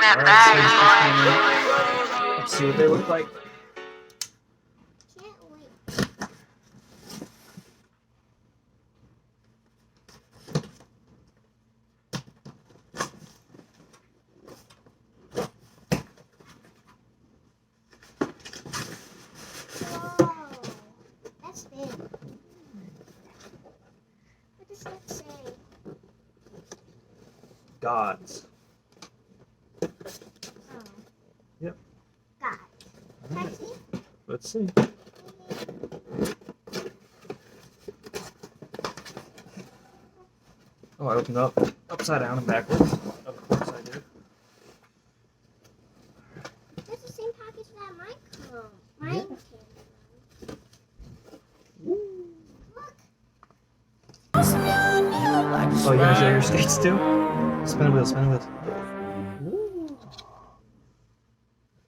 Alright, let's see what they look like. Can't wait. Whoa, that's big. What does that say? GAWDS. Oh. Yep. God. Can I Alright, see? let's see. Oh, I opened up upside down and backwards. Of course I did. That's the same package that mine came. Mine came. Look. Oh, you gonna show your skates too? Spin a wheel, spin a wheel. Woo.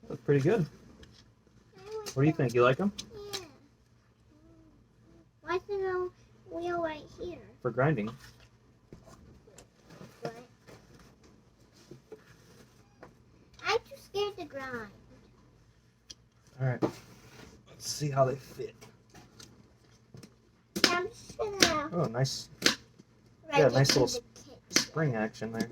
Look pretty good. What do you think? You like them? Yeah. Why's there no wheel right here? For grinding. What? I'm too scared to grind. Alright. Let's see how they fit. I'm just gonna Oh, nice write Yeah, it nice in little the kit. spring action there.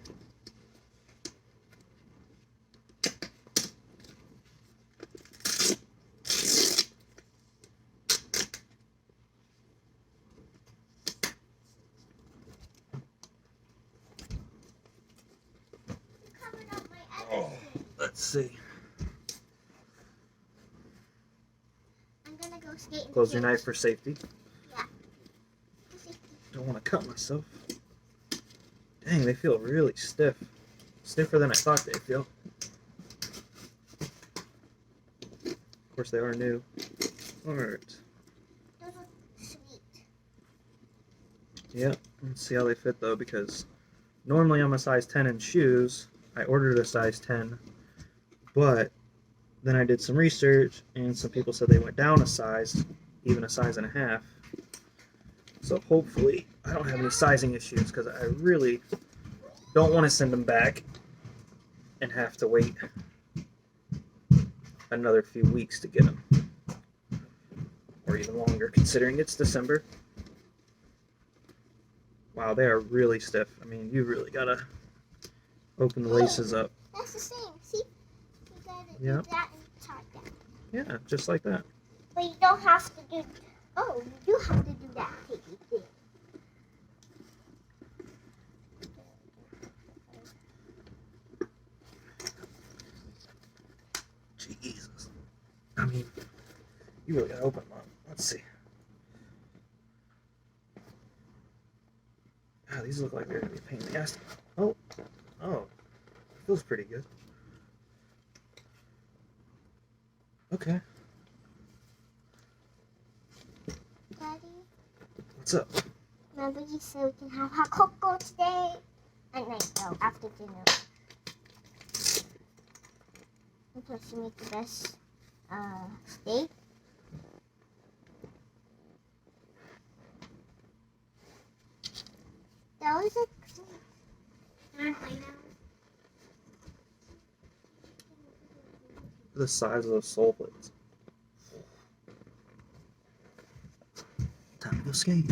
Covered up my other Oh, shit. let's see. I'm gonna go skate in the Close your kit. knife for safety. Yeah. Don't want to cut myself. Dang, they feel really stiff. Stiffer than I thought they'd feel. Of course, they are new. Alright. Those are sweet. Yep. Let's see how they fit though, because normally I'm a size 10 in shoes. I ordered a size 10, but then I did some research and some people said they went down a size, even a size and a half. So hopefully I don't have any sizing issues, because I really don't want to send them back and have to wait another few weeks to get them. Or even longer, considering it's December. Wow, they are really stiff. I mean, you really gotta open the laces up. That's the same. See? You gotta Yeah. do that and tie that. Yeah, just like that. But you don't have to do. Oh, you do have to do that. Piggy thing. Jesus. I mean, you really gotta open them up. Let's see. Ah, these look like they're gonna be a pain in the ass. Oh, feels pretty good. Okay, Daddy, what's up? remember you said we can have hot cocoa today? At night, though, after dinner. And plus, you make the best steak. That was a The size of those sole plates. Time to go skate.